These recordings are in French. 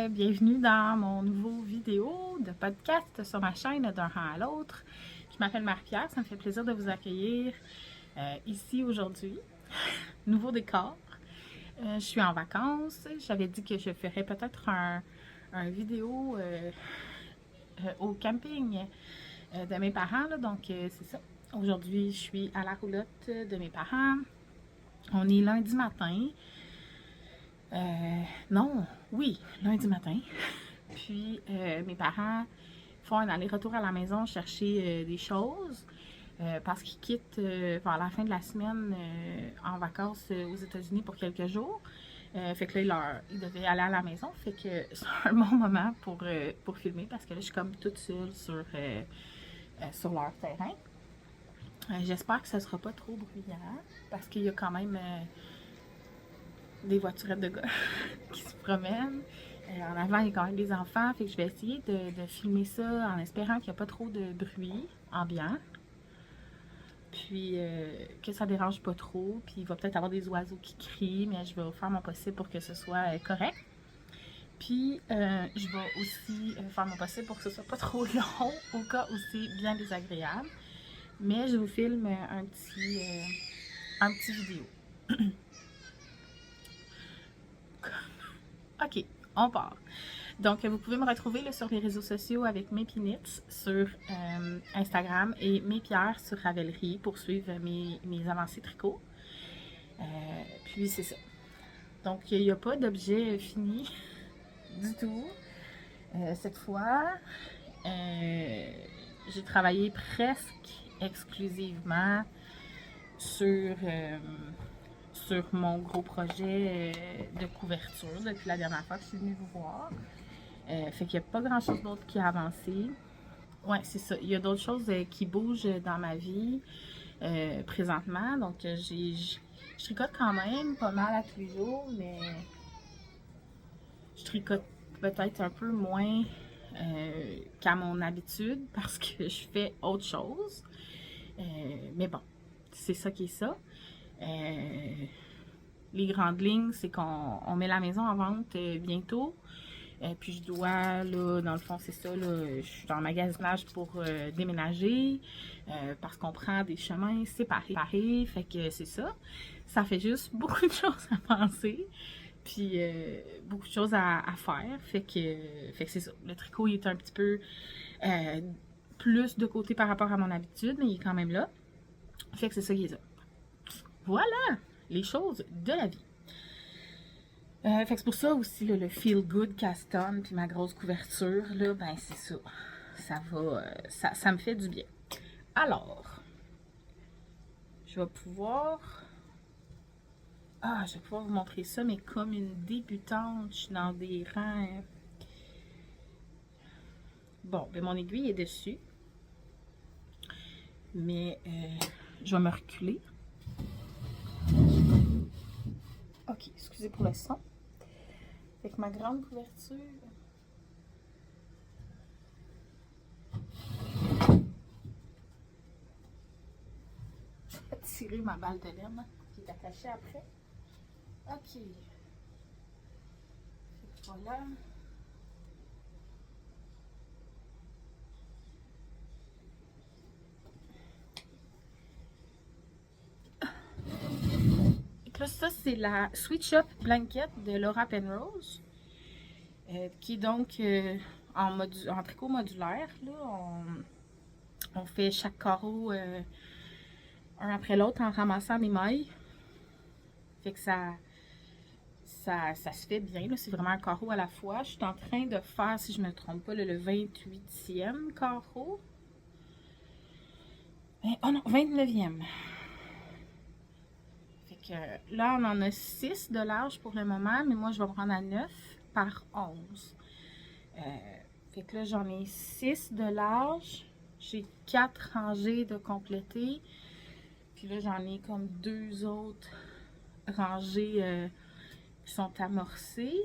bienvenue dans mon nouveau vidéo de podcast sur ma chaîne d'un rang à l'autre. Je m'appelle Marie-Pierre, ça me fait plaisir de vous accueillir ici aujourd'hui. Nouveau décor. Je suis en vacances. J'avais dit que je ferais peut-être un vidéo au camping de mes parents, là, donc c'est ça. Aujourd'hui, je suis à la roulotte de mes parents. On est lundi matin. Non, oui, lundi matin. Puis mes parents font un aller-retour à la maison chercher des choses parce qu'ils quittent vers la fin de la semaine en vacances aux États-Unis pour quelques jours. Fait que là, ils devaient aller à la maison. Fait que c'est un bon moment pour filmer parce que là, je suis comme toute seule sur leur terrain. J'espère que ça sera pas trop bruyant parce qu'il y a quand même des voiturettes de gars qui se promènent. En avant, il y a quand même des enfants, fait que je vais essayer de filmer ça en espérant qu'il n'y a pas trop de bruit ambiant. Puis que ça dérange pas trop. Puis il va peut-être avoir des oiseaux qui crient, mais je vais faire mon possible pour que ce soit correct. Puis je vais aussi faire mon possible pour que ce soit pas trop long, au cas où c'est bien désagréable. Mais je vous filme un petit vidéo. Ok, on part. Donc, vous pouvez me retrouver là, sur les réseaux sociaux avec Mépinitz sur Instagram et Mépierre sur Ravelry pour suivre mes avancées tricot. Puis, c'est ça. Donc, il n'y a pas d'objet fini du tout. Cette fois, j'ai travaillé presque exclusivement sur mon gros projet de couverture depuis la dernière fois que je suis venue vous voir. Fait qu'il n'y a pas grand chose d'autre qui a avancé. Ouais, c'est ça. Il y a d'autres choses qui bougent dans ma vie présentement. Donc, je tricote quand même pas mal à tous les jours, mais je tricote peut-être un peu moins qu'à mon habitude parce que je fais autre chose. Mais bon, c'est ça qui est ça. Les grandes lignes, c'est qu'on met la maison en vente bientôt. Puis je dois, là, dans le fond, c'est ça, là, je suis en magasinage pour déménager parce qu'on prend des chemins séparés. Fait que c'est ça. Ça fait juste beaucoup de choses à penser. Puis beaucoup de choses à faire. Fait que c'est ça. Le tricot, il est un petit peu plus de côté par rapport à mon habitude, mais il est quand même là. Fait que c'est ça qui est ça. Voilà les choses de la vie. Fait que c'est pour ça aussi là, le feel good cast on puis ma grosse couverture là, ben c'est ça. Ça va, ça me fait du bien. Alors, je vais pouvoir vous montrer ça, mais comme une débutante, je suis dans des rangs. Bon, ben mon aiguille est dessus, mais je vais me reculer. Ok, excusez pour le son. Fait que ma grande couverture. Je vais tirer ma balle de laine qui est attachée après. Ok. Fait que voilà. Là, ça, c'est la Sweet Shop Blanket de Laura Penrose, qui est donc en tricot modulaire. Là, on fait chaque carreau un après l'autre en ramassant des mailles. Fait que ça se fait bien. C'est vraiment un carreau à la fois. Je suis en train de faire, si je ne me trompe pas, le 28e carreau. Oh non, 29e. Là, on en a 6 de large pour le moment, mais moi, je vais prendre à 9 par 11. Fait que là, j'en ai 6 de large. J'ai 4 rangées de compléter. Puis là, j'en ai comme 2 autres rangées qui sont amorcées.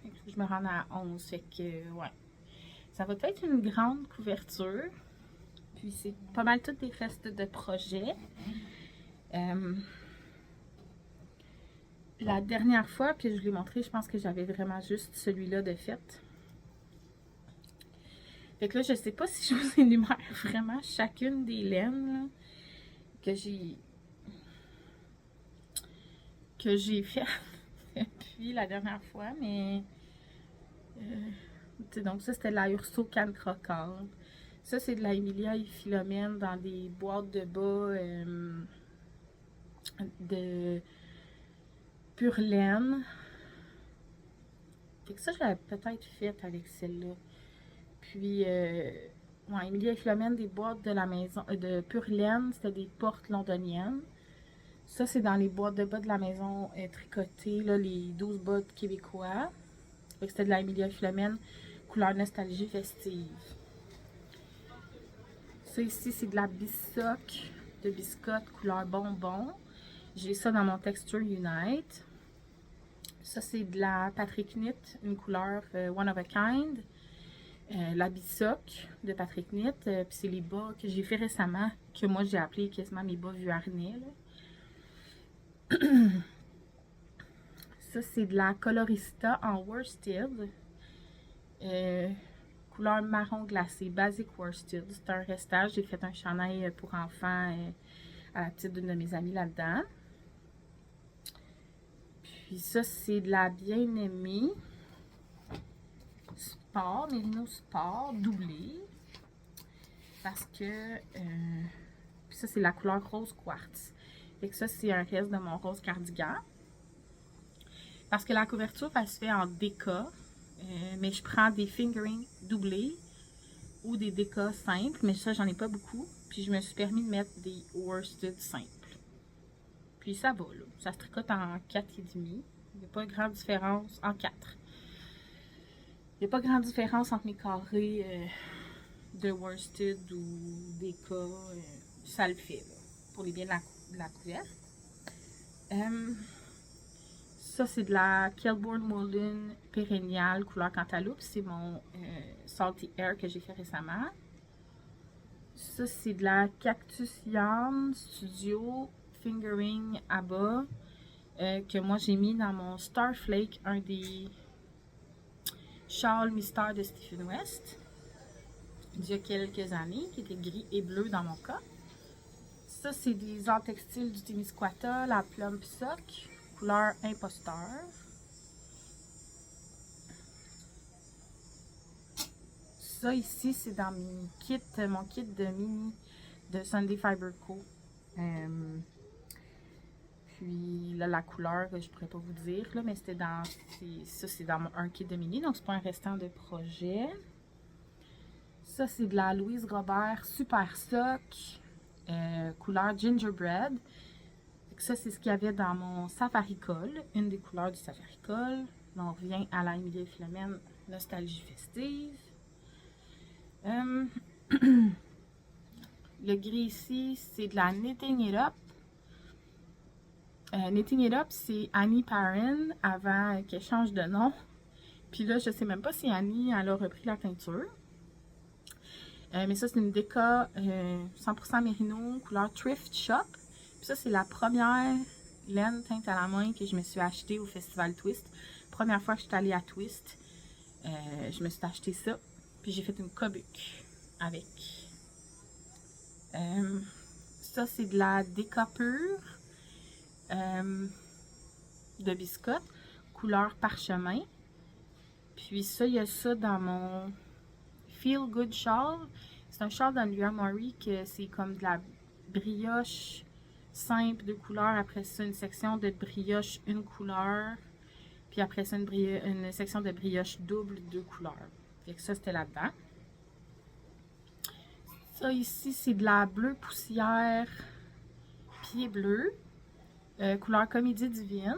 Fait que je me rends à 11. Fait que, ouais. Ça va être une grande couverture. Puis c'est pas mal toutes des fesses de projet. La dernière fois, puis je vous l'ai montré, je pense que j'avais vraiment juste celui-là de fait. Fait que là, je sais pas si je vous énumère vraiment chacune des laines là, que fait depuis la dernière fois, mais donc ça c'était de la Urso Canne Croquante. Ça c'est de la Emilia et Philomène dans des boîtes de bas de pure laine. Fait que ça je l'avais peut-être fait avec celle-là. Puis ouais, Emilia et Philomène, des boîtes de la maison de pure laine, c'était des portes londoniennes. Ça, c'est dans les boîtes de bas de la maison tricotées, là, les 12 bottes québécois. Fait que c'était de la Emilia Philomène, couleur nostalgie festive. Ça ici, c'est de la bissoc de biscotte, couleur bonbon. J'ai ça dans mon Texture Unite. Ça, c'est de la Patrick Knit, une couleur One of a Kind. La bissoc de Patrick Knit. Puis c'est les bas que j'ai fait récemment, que moi j'ai appelé quasiment mes bas vuarnais. Ça, c'est de la Colorista en worsted. Couleur marron glacé, basic worsted. C'est un restage. J'ai fait un chandail pour enfants à la petite d'une de mes amies là-dedans. Puis ça, c'est de la Bien-Aimée Sport, Mérino Sport, doublé. Parce que... puis ça, c'est la couleur rose quartz. Fait que ça, c'est un reste de mon rose cardigan. Parce que la couverture, elle se fait en déca. Mais je prends des fingering doublés ou des décas simples. Mais ça, j'en ai pas beaucoup. Puis je me suis permis de mettre des worsted simples. Puis ça va, là. Ça se tricote en 4,5. Il n'y a pas de grande différence. En 4. Il n'y a pas de grande différence entre mes carrés de worsted ou déca. Ça le fait, là, pour les biens de la couverte. Ça, c'est de la Kelbourne Woolen Pérennial couleur Cantaloupe. C'est mon Salty Air que j'ai fait récemment. Ça, c'est de la Cactus Yarn Studio Fingering à bas que moi j'ai mis dans mon Starflake, un des shawls mystère de Stephen West d'il y a quelques années, qui était gris et bleu dans mon cas. Ça, c'est des arts textiles du Témiscouata, la Plum Sock, couleur Imposteur. Ça ici, c'est dans mon kit de mini de Sunday Fiber Co. Puis là, la couleur, je pourrais pas vous dire, là, mais c'était dans. Ça, c'est dans un kit de mini, donc c'est pas un restant de projet. Ça, c'est de la Louise Robert Super Sock, couleur Gingerbread. Ça, c'est ce qu'il y avait dans mon Safaricole, une des couleurs du Safaricole. Là, on revient à la Emilia Philomène Nostalgie Festive. Le gris ici, c'est de la Knitting It Up. Knitting It Up, c'est Annie Parent avant qu'elle change de nom. Puis là, je sais même pas si Annie elle a repris la teinture. Mais ça, c'est une déca 100% mérino, couleur Thrift Shop. Puis ça, c'est la première laine teinte à la main que je me suis achetée au Festival Twist. Première fois que je suis allée à Twist, je me suis acheté ça. Puis j'ai fait une cobuque avec. Ça, c'est de la déca pure de biscotte, couleur parchemin. Puis ça, il y a ça dans mon Feel Good Shawl. C'est un shawl d'Andrea Mori que c'est comme de la brioche simple de couleur. Après ça, une section de brioche, une couleur. Puis après ça, une section de brioche double, deux couleurs. Fait que ça, c'était là-dedans. Ça ici, c'est de la bleu poussière pied bleu. Couleur Comédie Divine.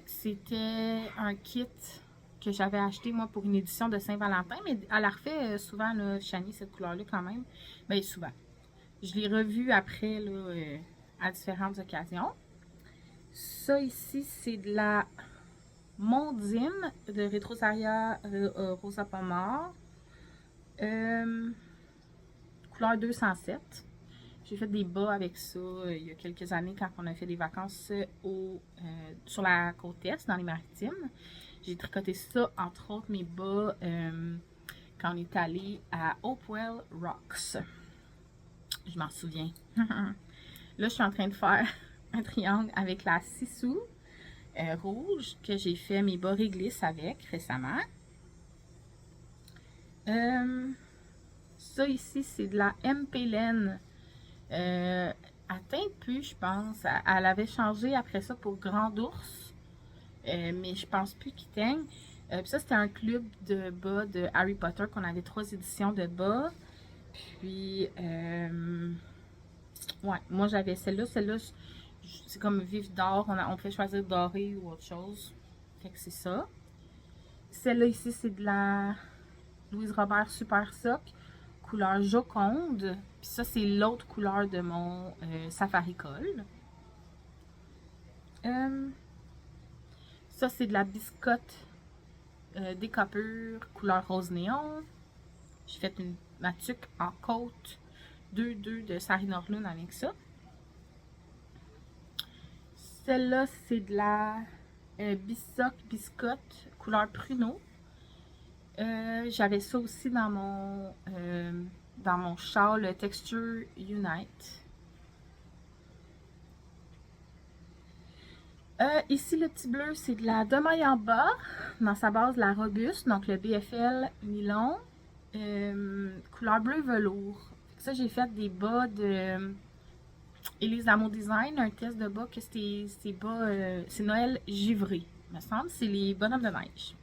C'était un kit que j'avais acheté moi pour une édition de Saint-Valentin, mais elle la refait souvent, là, Shani, cette couleur-là quand même. Bien, souvent. Je l'ai revue après là, à différentes occasions. Ça ici, c'est de la Mondine de Retrosaria Rosa Pomar. Couleur 207. J'ai fait des bas avec ça il y a quelques années quand on a fait des vacances sur la côte est, dans les Maritimes. J'ai tricoté ça, entre autres mes bas, quand on est allé à Hopewell Rocks. Je m'en souviens. Là, je suis en train de faire un triangle avec la Sissou rouge que j'ai fait mes bas réglisse avec récemment. Ça ici, c'est de la MP Laine. Elle teint plus, je pense. Elle avait changé après ça pour Grand Ours. Mais je pense plus qu'il teigne. Puis ça, c'était un club de bas de Harry Potter qu'on avait 3 éditions de bas. Puis, ouais, moi j'avais celle-là. Celle-là, c'est comme vif d'or. On peut choisir doré ou autre chose. Fait que c'est ça. Celle-là ici, c'est de la Louise Robert Super Sock, couleur Joconde. Puis ça, c'est l'autre couleur de mon Safari Col. Ça, c'est de la biscotte décapure, couleur rose néon. J'ai fait ma tuque en côte 2-2 de Sarine Orlune avec ça. Celle-là, c'est de la biscotte, couleur pruneau. J'avais ça aussi dans mon châle Texture Unite. Ici, le petit bleu, c'est de la demaille en bas, dans sa base, la robuste, donc le BFL nylon, couleur bleu velours. Ça, j'ai fait des bas de Élise Lameau Design, un test de bas que c'est bas, c'est Noël givré, me semble, c'est les bonhommes de neige.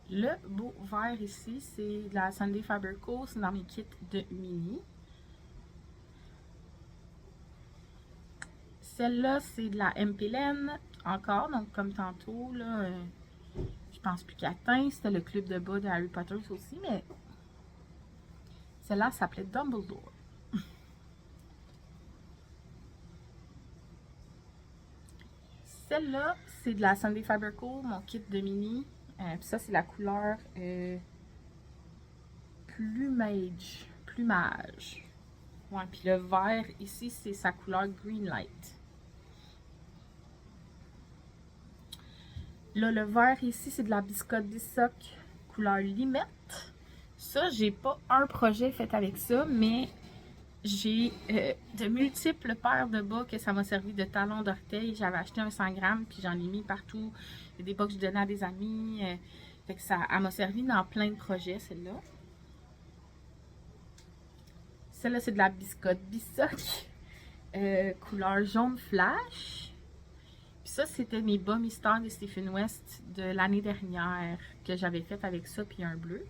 Le beau vert ici, c'est de la Sunday Faber Co, c'est dans mes kits de mini. Celle-là, c'est de la MP Laine, encore, donc comme tantôt, là, je pense plus qu'elle teint. C'était le club de bas de Harry Potter aussi, mais celle-là s'appelait Dumbledore. Celle-là, c'est de la Sunday Faber Co, mon kit de mini. Puis ça, c'est la couleur plumage. Ouais, puis le vert ici, c'est sa couleur Green Light. Là, le vert ici, c'est de la biscotte Bissoc couleur limette. Ça, j'ai pas un projet fait avec ça, mais j'ai de multiples paires de bas que ça m'a servi de talons d'orteil. J'avais acheté un 100 grammes, puis j'en ai mis partout. Il y a des bas que je donnais à des amis. Fait que elle m'a servi dans plein de projets, celle-là. Celle-là, c'est de la biscotte Bissoc couleur jaune flash. Puis ça, c'était mes bas mystères de Stephen West de l'année dernière que j'avais fait avec ça, puis un bleu.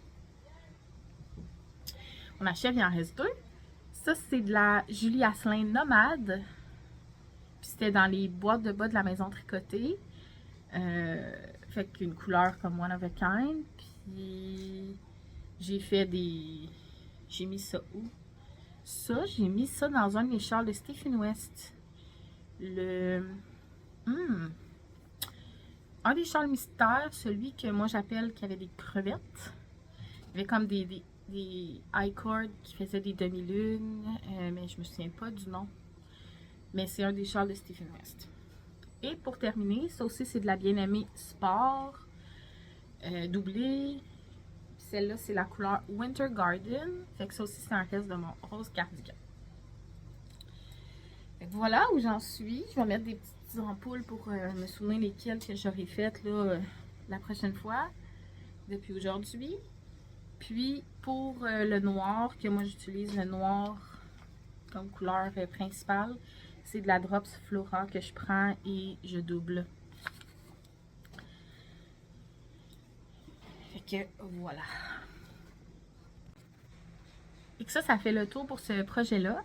On achève, il en reste deux. Ça, c'est de la Julie Asselin Nomade. Puis c'était dans les boîtes de bas de la maison tricotée. Fait qu'une couleur comme one of a kind. Puis j'ai fait des... J'ai mis ça où? Ça, j'ai mis ça dans un des châles de Stephen West. Un des châles mystères, celui que moi j'appelle qui avait des crevettes. Il y avait comme des I-cords qui faisaient des demi-lunes, mais je me souviens pas du nom. Mais c'est un des châles de Stephen West. Et pour terminer, ça aussi c'est de la bien-aimée Sport, doublée. Celle-là c'est la couleur Winter Garden. Fait que ça aussi c'est un reste de mon rose cardigan. Fait que voilà où j'en suis. Je vais mettre des petites ampoules pour me souvenir lesquelles que j'aurais faites là, la prochaine fois, depuis aujourd'hui. Puis pour le noir, que moi j'utilise le noir comme couleur principale, c'est de la Drops Flora que je prends et je double. Fait que voilà. Et que ça fait le tour pour ce projet-là.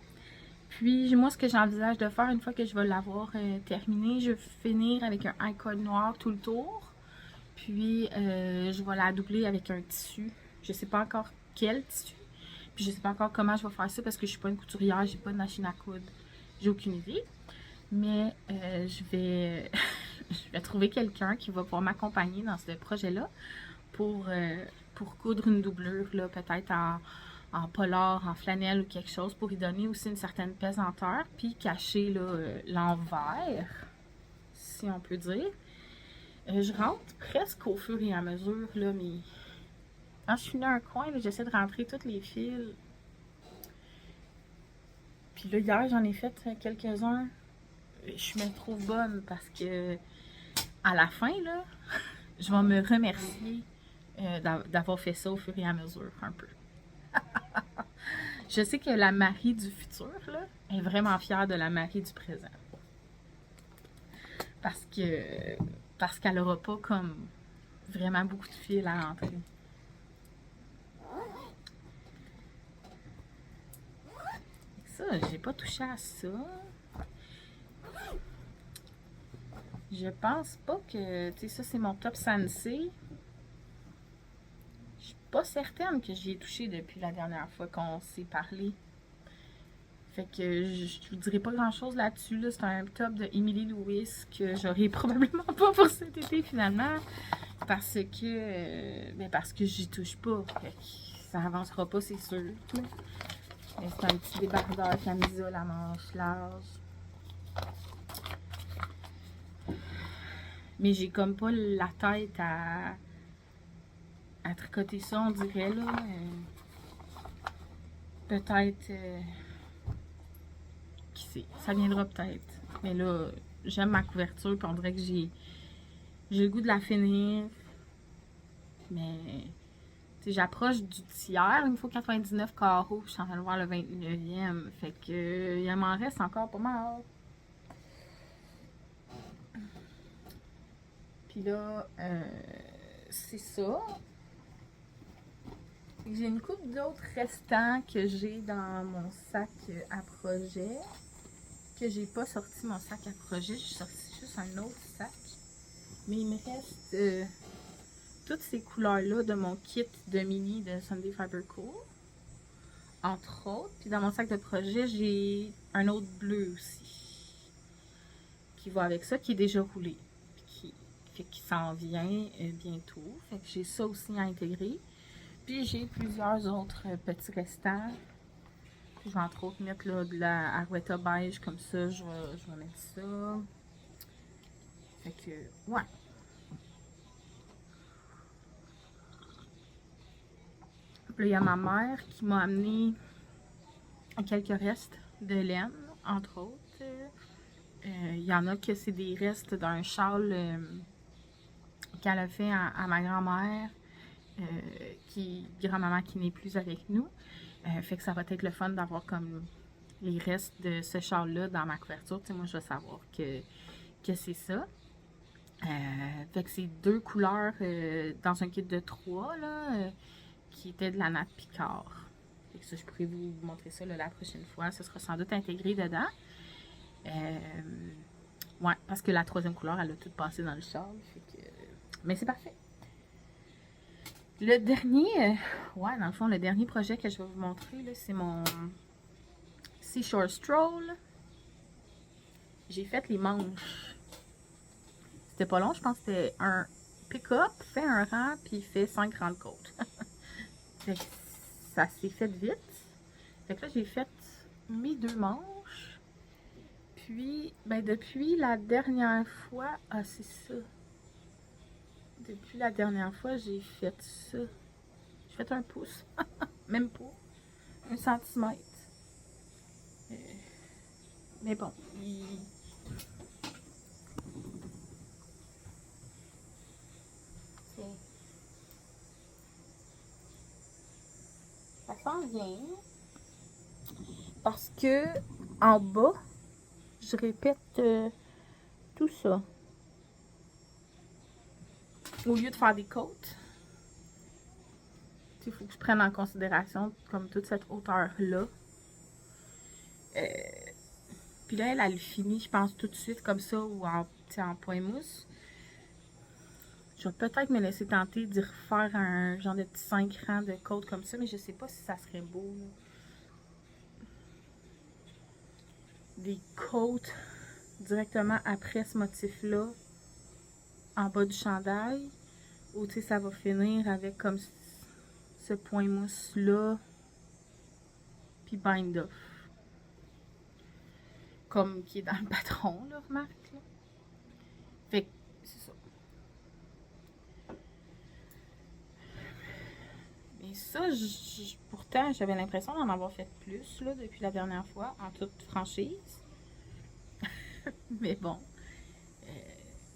Puis moi, ce que j'envisage de faire une fois que je vais l'avoir terminé, je vais finir avec un I-cord noir tout le tour. Puis je vais la doubler avec un tissu. Je sais pas encore quel tissu. Puis je sais pas encore comment je vais faire ça parce que je suis pas une couturière, j'ai pas de machine à coudre. J'ai aucune idée. Mais je vais trouver quelqu'un qui va pouvoir m'accompagner dans ce projet-là pour coudre une doublure, là, peut-être en polar, en flanelle ou quelque chose pour y donner aussi une certaine pesanteur, puis cacher l'envers, si on peut dire. Je rentre presque au fur et à mesure, là, mais quand je finis un coin, j'essaie de rentrer tous les fils. Puis là, hier, j'en ai fait quelques-uns. Je me trouve bonne parce que à la fin, là, je vais me remercier d'avoir fait ça au fur et à mesure, un peu. Je sais que la Marie du futur, là, est vraiment fière de la Marie du présent. Parce qu'elle aura pas comme vraiment beaucoup de fils à rentrer. Ça, j'ai pas touché à ça. Je pense pas que... Tu sais, ça, c'est mon top Sensei. Je suis pas certaine que j'y ai touché depuis la dernière fois qu'on s'est parlé. Fait que je vous dirai pas grand-chose là-dessus. Là. C'est un top de Emily Lewis que j'aurai probablement pas pour cet été, finalement. Parce que j'y touche pas. Fait que ça avancera pas, c'est sûr. C'est un petit débardeur camisole à manches large. Mais j'ai comme pas la tête à tricoter ça, on dirait, là. Peut-être... qui sait? Ça viendra peut-être. Mais là, j'aime ma couverture, puis on dirait que j'ai le goût de la finir. Mais... j'approche du tiers, il me faut 99 carreaux, je suis en train de voir le 29e. Fait que il m'en reste encore pas mal. Puis là, c'est ça. J'ai une couple d'autres restants que j'ai dans mon sac à projet. Que j'ai pas sorti mon sac à projet, j'ai sorti juste un autre sac. Mais il me reste toutes ces couleurs-là de mon kit de mini de Sunday Fiber Cool. Entre autres. Puis dans mon sac de projet, j'ai un autre bleu aussi. Qui va avec ça, qui est déjà roulé. Qui s'en vient bientôt. Fait que j'ai ça aussi à intégrer. Puis j'ai plusieurs autres petits restants. Puis je vais entre autres mettre là, de la Arwetta beige comme ça. Je vais mettre ça. Fait que, ouais. Puis là, il y a ma mère qui m'a amené quelques restes de laine, entre autres. Il y en a que c'est des restes d'un châle qu'elle a fait à ma grand-mère, grand-maman qui n'est plus avec nous. Fait que ça va être le fun d'avoir comme les restes de ce châle-là dans ma couverture. Moi, je vais savoir que c'est ça. Fait que c'est 2 couleurs dans un kit de 3, là, qui était de la natte Picard. Fait que ça, je pourrais vous montrer ça là, la prochaine fois. Ça sera sans doute intégré dedans. Ouais, parce que la 3e couleur, elle a tout passé dans le châle. Fait que, mais c'est parfait. Le dernier, ouais, dans le fond, le dernier projet que je vais vous montrer, c'est mon Seashore Stroll. J'ai fait les manches. C'était pas long, je pense que c'était un pick-up, fait un rang, puis fait 5 grandes côtes. Ça s'est fait vite. Fait que là, j'ai fait mes 2 manches. Puis, ben depuis la dernière fois, ah c'est ça. Depuis la dernière fois, j'ai fait ça. J'ai fait un pouce. Même pas. 1 centimètre. Mais bon, ça sent bien. Parce que en bas, je répète tout ça. Au lieu de faire des côtes, il faut que je prenne en considération comme toute cette hauteur-là. Puis là, elle finit, je pense, tout de suite comme ça ou en point mousse. Je vais peut-être me laisser tenter d'y refaire un genre de petit 5 rangs de côtes comme ça, mais je sais pas si ça serait beau. Là. Des côtes directement après ce motif-là, en bas du chandail, ou tu sais, ça va finir avec comme ce point mousse-là puis bind off. Comme qui est dans le patron, là, remarque. Là. Fait que c'est ça. Mais ça, pourtant, j'avais l'impression d'en avoir fait plus là, depuis la dernière fois, en toute franchise. Mais bon. Euh,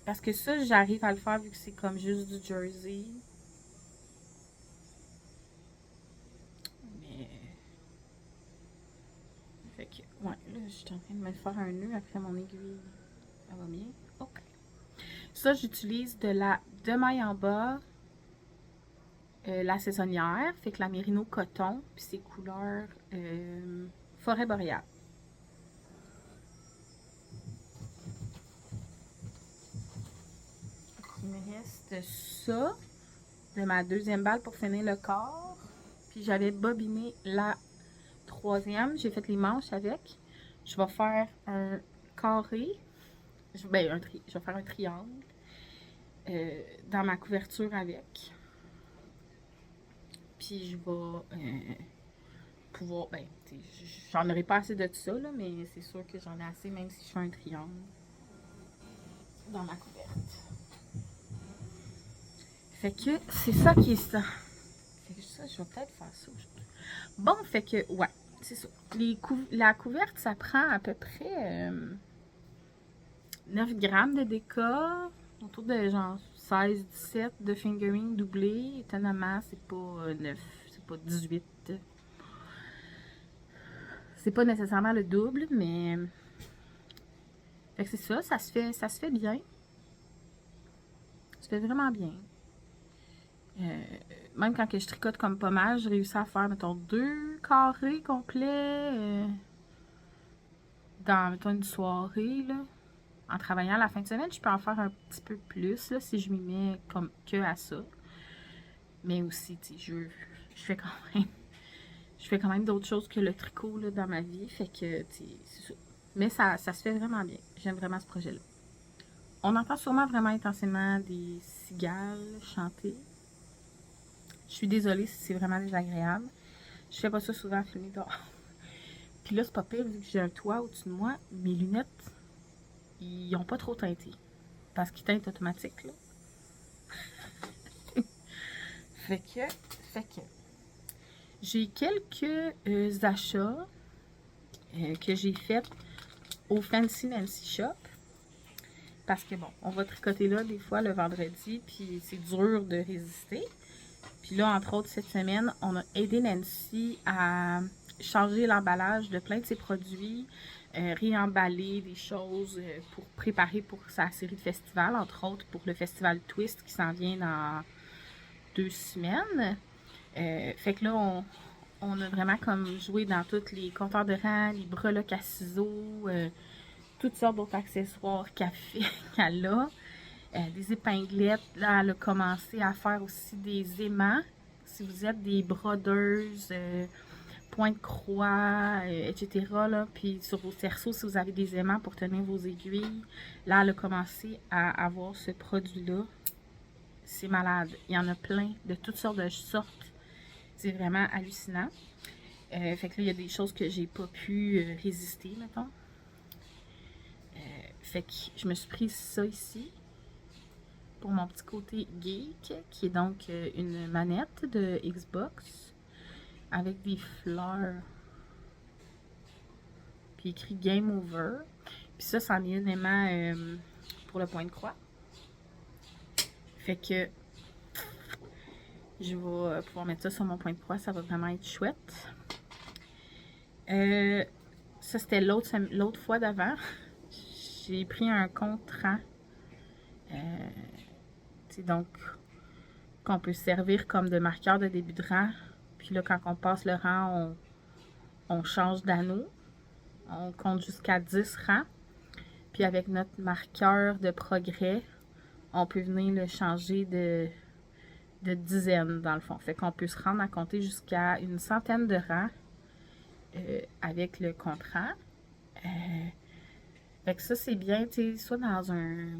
Parce que ça, j'arrive à le faire vu que c'est comme juste du jersey. Mais. Fait que, ouais, là, je suis en train de me faire un nœud après mon aiguille. Ça va bien? Ok. Ça, j'utilise de la de maille en bas, la saisonnière, fait que la Mérino coton, puis c'est couleur forêt boréale. Il me reste ça de ma deuxième balle pour finir le corps. Puis j'avais bobiné la troisième. J'ai fait les manches avec. Je vais faire un carré. Ben, je vais faire un triangle dans ma couverture avec. Puis je vais pouvoir. Ben, j'en aurai pas assez de tout ça, là, mais c'est sûr que j'en ai assez même si je fais un triangle dans ma couverte. Fait que c'est ça qui est ça. Fait que ça, je vais peut-être faire ça aujourd'hui. Bon, fait que, ouais, c'est ça. La couverte, ça prend à peu près 9 grammes de déca, autour de genre 16-17 de fingering doublé. Étonnamment, c'est pas 9, c'est pas 18. C'est pas nécessairement le double, mais. Fait que c'est ça, ça se fait bien. Ça se fait vraiment bien. Même quand que je tricote comme pas mal, j'ai réussi à faire, mettons, 2 carrés complets dans, mettons, une soirée, là. En travaillant la fin de semaine, je peux en faire un petit peu plus, là, si je m'y mets comme que à ça. Mais aussi, tu sais, je fais quand même d'autres choses que le tricot, là, dans ma vie. Fait que, tu sais, c'est ça. Mais ça se fait vraiment bien. J'aime vraiment ce projet-là. On entend sûrement vraiment intensément des cigales chanter. Je suis désolée si c'est vraiment désagréable. Je fais pas ça souvent filmer dehors. Puis là, c'est pas pire, vu que j'ai un toit au-dessus de moi, mes lunettes, ils ont pas trop teinté. Parce qu'ils teintent automatique, là. fait que, j'ai quelques achats que j'ai faits au Fancy Nancy Shop. Parce que bon, on va tricoter là des fois le vendredi, puis c'est dur de résister. Puis là, entre autres, cette semaine, on a aidé Nancy à changer l'emballage de plein de ses produits, réemballer des choses pour préparer pour sa série de festivals, entre autres pour le festival Twist qui s'en vient dans 2 semaines. Fait que là, on a vraiment comme joué dans tous les compteurs de rang, les breloques à ciseaux, toutes sortes d'autres accessoires qu'elle a. Des épinglettes. Là, elle a commencé à faire aussi des aimants. Si vous êtes des brodeuses, point de croix, etc. Là, puis sur vos cerceaux, si vous avez des aimants pour tenir vos aiguilles, là, elle a commencé à avoir ce produit-là. C'est malade. Il y en a plein de toutes sortes de sortes. C'est vraiment hallucinant. Fait que là, il y a des choses que j'ai pas pu résister, mettons. Fait que je me suis pris ça ici pour mon petit côté geek, qui est donc une manette de Xbox avec des fleurs. Puis écrit Game Over. Puis ça, c'en est un aimant pour le point de croix. Fait que je vais pouvoir mettre ça sur mon point de croix. Ça va vraiment être chouette. Ça, c'était l'autre fois d'avant. J'ai pris un contrat. Donc, qu'on peut servir comme de marqueur de début de rang. Puis là, quand on passe le rang, on change d'anneau. On compte jusqu'à 10 rangs. Puis avec notre marqueur de progrès, on peut venir le changer de dizaines, dans le fond. Fait qu'on peut se rendre à compter jusqu'à une centaine de rangs avec le contrat. Fait que ça, c'est bien, tu sais, soit dans un...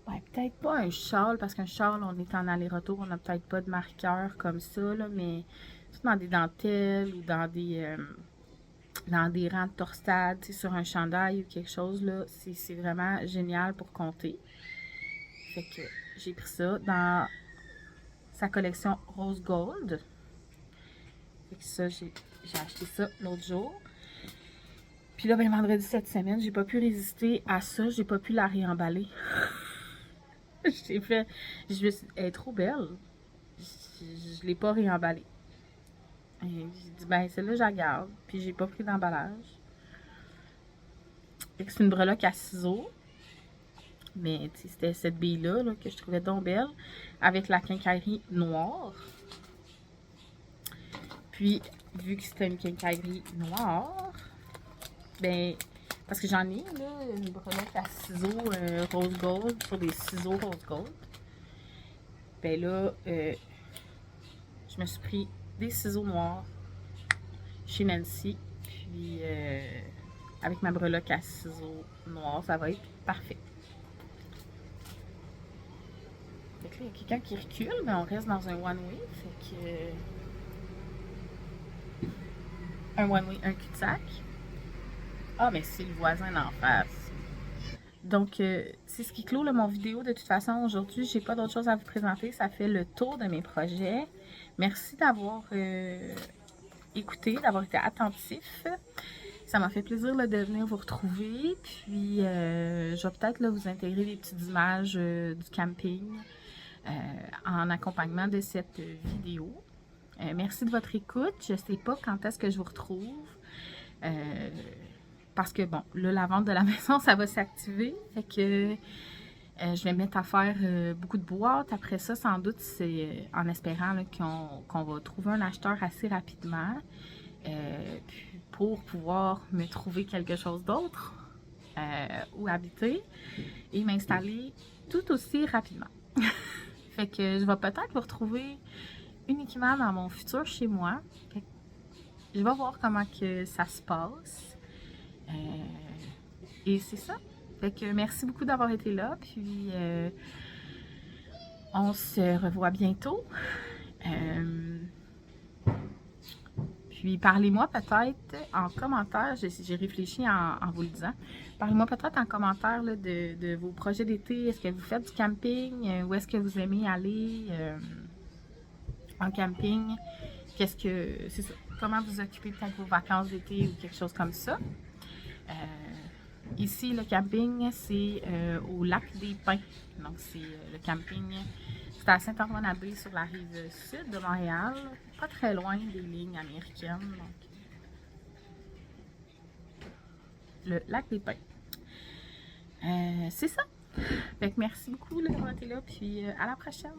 Ouais, peut-être pas un châle, parce qu'un châle, on est en aller-retour, on n'a peut-être pas de marqueur comme ça, là, mais dans des dentelles ou dans des rangs de torsade, sur un chandail ou quelque chose, là, c'est vraiment génial pour compter. Fait que j'ai pris ça dans sa collection Rose Gold. Fait que ça, j'ai acheté ça l'autre jour. Puis là, ben, vendredi cette semaine, j'ai pas pu résister à ça. J'ai pas pu la réemballer. J'ai fait... elle est trop belle. Je l'ai pas réemballée. J'ai dit, ben, celle-là, je la garde. Puis j'ai pas pris d'emballage. Fait que c'est une breloque à ciseaux. Mais c'était cette bille-là là, que je trouvais donc belle. Avec la quincaillerie noire. Puis, vu que c'était une quincaillerie noire, ben, parce que j'en ai, là, une breloque à ciseaux rose gold sur des ciseaux rose gold. Ben là, je me suis pris des ciseaux noirs chez Nancy. Puis, avec ma breloque à ciseaux noirs, ça va être parfait. Fait que là, il y a quelqu'un qui recule, mais on reste dans un one-way. Fait que... un one-way, un cul-de-sac. Ah, mais c'est le voisin d'en face. Donc, c'est ce qui clôt là, mon vidéo. De toute façon, aujourd'hui, j'ai pas d'autre chose à vous présenter. Ça fait le tour de mes projets. Merci d'avoir écouté, d'avoir été attentif. Ça m'a fait plaisir là, de venir vous retrouver. Puis, je vais peut-être vous intégrer des petites images du camping en accompagnement de cette vidéo. Merci de votre écoute. Je ne sais pas quand est-ce que je vous retrouve. Parce que, bon, là, la vente de la maison, ça va s'activer. Fait que je vais mettre à faire beaucoup de boîtes. Après ça, sans doute, c'est en espérant qu'on va trouver un acheteur assez rapidement. Puis pour pouvoir me trouver quelque chose d'autre où habiter et m'installer tout aussi rapidement. Fait que je vais peut-être vous retrouver uniquement dans mon futur chez moi. Fait que je vais voir comment que ça se passe. Et c'est ça. Fait que merci beaucoup d'avoir été là. Puis on se revoit bientôt. Puis parlez-moi peut-être en commentaire, j'ai réfléchi en vous le disant, parlez-moi peut-être en commentaire là, de vos projets d'été. Est-ce que vous faites du camping? Où est-ce que vous aimez aller en camping? Qu'est-ce que c'est ça? Comment vous occupez peut-être vos vacances d'été ou quelque chose comme ça? Ici, le camping, c'est au lac des Pins. Donc, c'est le camping, c'est à Saint-Antoine-Abbé sur la rive sud de Montréal. Pas très loin des lignes américaines. Donc, le lac des Pins. C'est ça. Fait que merci beaucoup d'avoir été là. Puis à la prochaine.